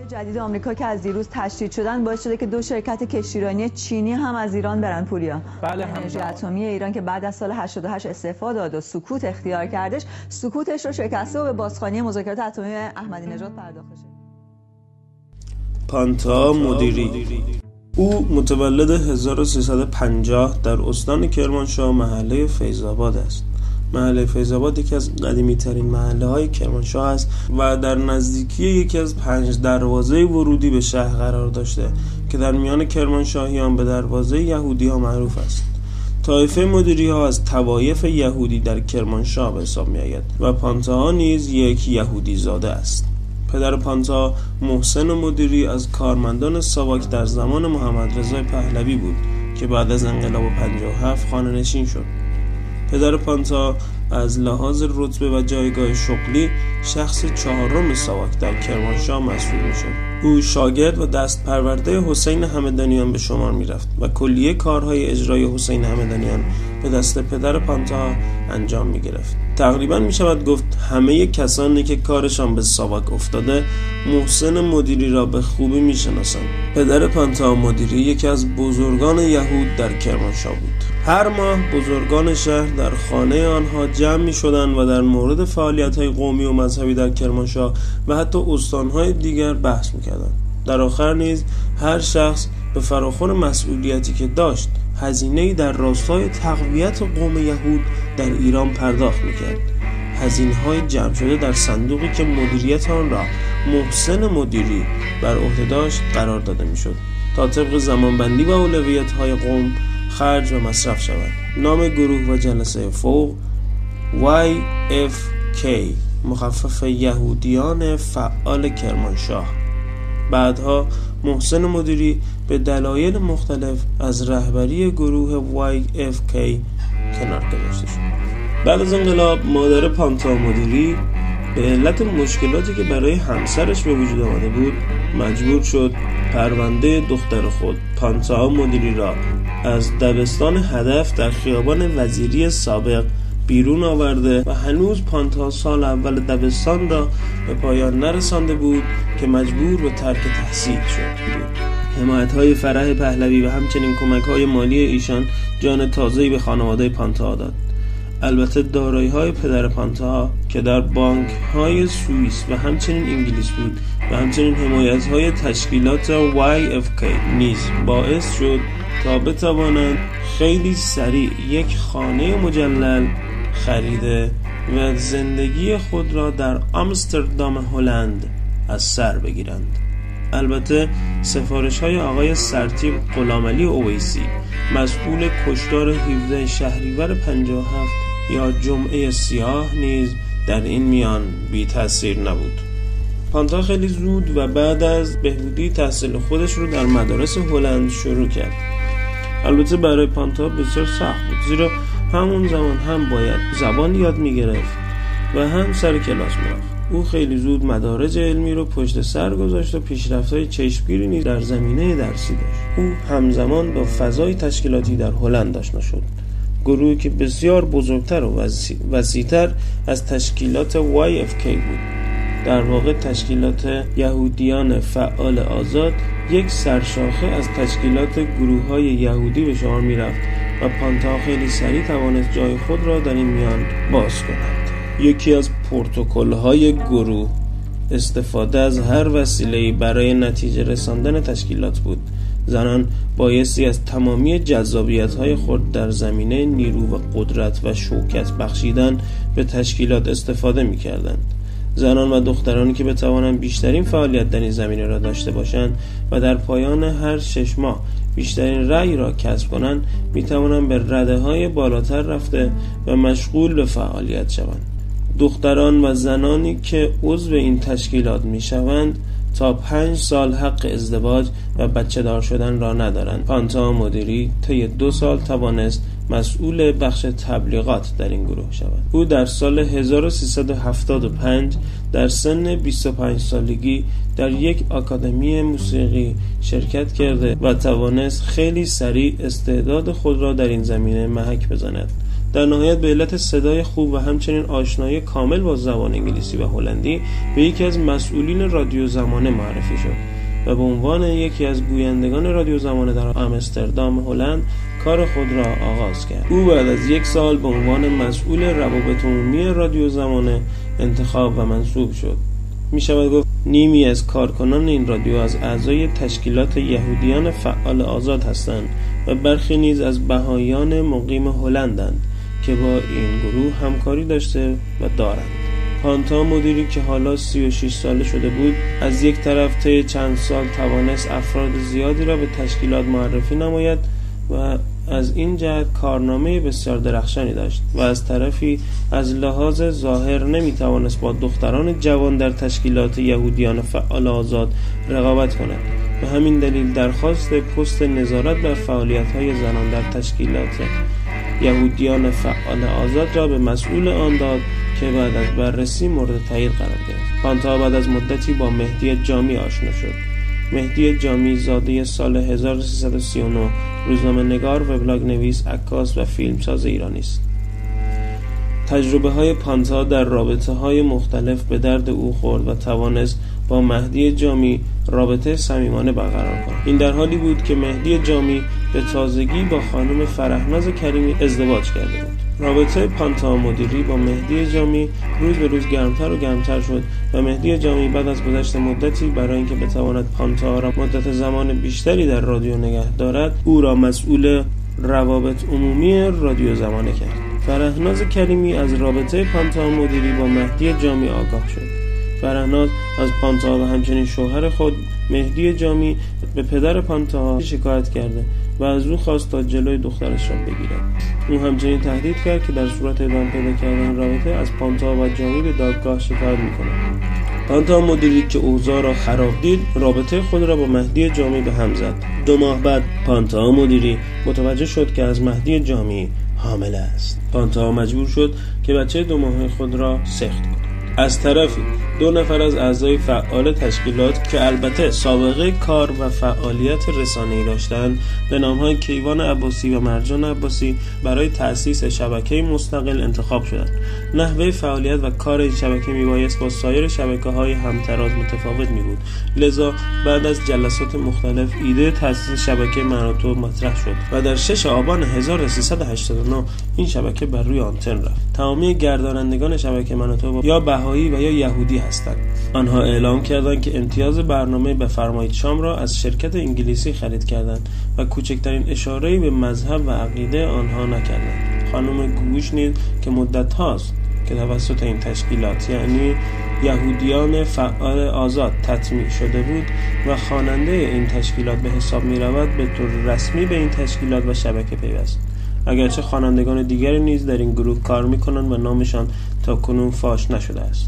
جدید آمریکا که از دیروز تشدید شدن باعث شده که 2 شرکت کشتیرانی چینی هم از ایران برن. پوریا، بله، انرژی اتمی ایران که بعد از سال 88 استعفا داد و سکوت اختیار کردش، سکوتش رو شکسته و به بازخوانی مذاکرات اتمی احمدی نژاد پرداخته شد. پانتا مدیری او متولد 1350 در استان کرمانشاه محله فیض‌آباد است. محله فیض‌آباد یکی از قدیمی ترین محله های کرمانشاه است و در نزدیکی یکی از 5 دروازه ورودی به شهر قرار داشته که در میان کرمانشاهیان به دروازه یهودی ها معروف است. طایفه مدیری ها از طوایف یهودی در کرمانشاه به حساب می آید و پانتا ها نیز یک یهودی زاده است. پدر پانتا محسن مدیری از کارمندان ساواک در زمان محمد رضا پهلوی بود که بعد از انقلاب 57 خانه‌نشین شد. پدر پانتا از لحاظ رتبه و جایگاه شغلی شخص 4م ساواک در کرمانشاه محسوب می‌شد. او شاگرد و دست پرورده حسین همدانیان به شمار می‌رفت و کلیه کارهای اجرای حسین همدانیان به دست پدر پانتا انجام می‌گرفت. تقریباً می‌شود گفت همه کسانی که کارشان به ساواک افتاده محسن مدیری را به خوبی می‌شناسند. پدر پانتا مدیری یکی از بزرگان یهود در کرمانشاه بود. هر ماه بزرگان شهر در خانه آنها جمع می شدند و در مورد فعالیت‌های قومی و مذهبی در کرمانشاه و حتی استان‌های دیگر بحث می کردند. در آخر نیز هر شخص به فراخور مسئولیتی که داشت هزینه‌ای در راستای تقویت قوم یهود در ایران پرداخت می کرد. هزینه‌های جمع شده در صندوقی که مدیریت آن را محسن مدیری بر عهده داشت قرار داده می شد تا طبق زمانبندی و اولویت‌های قوم خرج و مصرف شود. نام گروه و جلسه فوق YFK مخفف یهودیان فعال کرمانشاه. بعدها محسن مدیری به دلایل مختلف از رهبری گروه YFK کنار گذاشته شد. بعد از انقلاب مادر پانتا مدیری به علت مشکلاتی که برای همسرش به وجود آمده بود مجبور شد پرونده دختر خود پانتا مدیری را از دبستان هدف در خیابان وزیری سابق بیرون آورده و هنوز پانتا سال اول دبستان را به پایان نرسانده بود که مجبور به ترک تحصیل شد. حمایت‌های فرح پهلوی و همچنین کمک‌های مالی ایشان جان تازه‌ای به خانواده پانتا داد. البته دارایی‌های پدر پانتا که در بانک‌های سوئیس و همچنین انگلیس بود و همچنین حمایت‌های تشکیلات YFK نیز باعث شد تا بتوانند خیلی سریع یک خانه مجلل خریده و زندگی خود را در آمستردام هلند از سر بگیرند. البته سفارش‌های آقای سرتیپ غلامعلی اویسی مسئول کشتار 17 شهریور 57 یا جمعه سیاه نیز در این میان بی تأثیر نبود. پانتا خیلی زود و بعد از بهبودی تحصیل خودش رو در مدارس هلند شروع کرد. البته برای پانتا بسیار سخت بود، زیرا همون زمان هم باید زبان یاد می‌گرفت و هم سر کلاس می‌رفت. او خیلی زود مدارج علمی رو پشت سر گذاشت و پیشرفت‌های چشمگیری نیز در زمینه درسی داشت. او همزمان با فضای تشکیلاتی در هلند آشنا شد، گروهی که بسیار بزرگتر و وسیع‌تر از تشکیلات YFK بود. در واقع تشکیلات یهودیان فعال آزاد یک سرشاخه از تشکیلات گروه‌های یهودی به شمار می‌رفت و پانتا خیلی سریع توانست جای خود را در این میان باز کند. یکی از پروتکل‌های گروه استفاده از هر وسیله‌ای برای نتیجه رساندن تشکیلات بود. زنان بایستی از تمامی جذابیت‌های خود در زمینه نیرو و قدرت و شوکت بخشیدن به تشکیلات استفاده می‌کردند. زنان و دخترانی که بتوانند بیشترین فعالیت در این زمینه را داشته باشند و در پایان هر 6 ماه بیشترین رأی را کسب کنند می‌توانند به رده‌های بالاتر رفته و مشغول به فعالیت شوند. دختران و زنانی که عضو این تشکیلات می‌شوند تا 5 سال حق ازدواج و بچه دار شدن را ندارند. پانتا مدیری طی 2 سال توانست مسئول بخش تبلیغات در این گروه شود. او در سال 1375 در سن 25 سالگی در یک آکادمی موسیقی شرکت کرده و توانست خیلی سریع استعداد خود را در این زمینه محک بزند. در نهایت به علت صدای خوب و همچنین آشنایی کامل با زبان انگلیسی و هلندی به یکی از مسئولین رادیو زمانه معرفی شد و به عنوان یکی از گویندگان رادیو زمانه در آمستردام هلند کار خود را آغاز کرد. او بعد از 1 سال به عنوان مسئول روابط عمومی رادیو زمانه انتخاب و منصوب شد. می شود گفت نیمی از کارکنان این رادیو از اعضای تشکیلات یهودیان فعال آزاد هستند و برخی نیز از بهائیان مقیم هلندند که با این گروه همکاری داشته و دارند. پانتا مدیری که حالا 36 ساله شده بود، از یک طرف طی چند سال توانست افراد زیادی را به تشکیلات معرفی نماید و از این جهت کارنامه بسیار درخشانی داشت و از طرفی از لحاظ ظاهر نمیتوانست با دختران جوان در تشکیلات یهودیان فعال آزاد رقابت کند. به همین دلیل درخواست پست نظارت بر فعالیت‌های زنان در تشکیلات یهودیان فعال آزاد را به مسئول آن داد که بعد از بررسی مورد تایید قرار گرفت. پانتا بعد از مدتی با مهدی جامی آشنا شد. مهدی جامی زاده سال 1339 روزنامه‌نگار، وبلاگ نویس، عکاس و فیلمساز ایرانی است. تجربه های پانتا در رابطه های مختلف به درد او خورد و توانست با مهدی جامی رابطه صمیمانه برقرار کند. این در حالی بود که مهدی جامی به تازگی با خانم فرهناز کریمی ازدواج کرده بود. رابطه پانتا مدیری با مهدی جامی روز به روز گرمتر و گرمتر شد و مهدی جامی بعد از گذشت مدتی برای اینکه بتواند پانتا را مدت زمان بیشتری در رادیو نگه دارد، او را مسئول روابط عمومی رادیو زمانه کرد. فرهناز کریمی از رابطه پانتا مدیری با مهدی جامی آگاه شد. فرهناز از پانتا و همچنین شوهر خود مهدی جامی به پدر پانتا شکایت کرده و از او خواست تا جلوی دخترش را بگیرد. او همچنین تهدید کرد که در صورت ادامه پیدا کردن رابطه از پانتا و جامی به دادگاه شکایت می‌کند. پانتا مدیری که اوضاع را خراب دید، رابطه خود را با مهدی جامی به هم زد. 2 ماه بعد پانتا مدیری متوجه شد که از مهدی جامی حامل است. پانتا مجبور شد که بچه 2 ماهه خود را سخت کند. از طرفی 2 نفر از اعضای فعال تشکیلات که البته سابقه کار و فعالیت رسانه‌ای داشتند، به نام‌های کیوان عباسی و مرجان عباسی برای تأسیس شبکه مستقل انتخاب شدند. نحوه فعالیت و کار این شبکه میبایست با سایر شبکه‌های همتراز متفاوت میبود. لذا بعد از جلسات مختلف ایده تأسیس شبکه من و تو مطرح شد و در 6 آبان 1389 این شبکه بر روی آنتن رفت. تمامی گردانندگان شبکه من و تو یا بهایی و یا یهودی هستند. آنها اعلام کردند که امتیاز برنامه بفرمایید شام را از شرکت انگلیسی خرید کردند و کوچکترین اشاره‌ای به مذهب و عقیده آنها نکردند. خانم گوش نیز که مدت هاست که توسط این تشکیلات یعنی یهودیان فعال آزاد تطمیع شده بود و خواننده این تشکیلات به حساب می رود، به طور رسمی به این تشکیلات و شبکه پیوست. اگرچه خوانندگان دیگری نیز در این گروه کار می کنند و نامشان تا کنون فاش نشده است.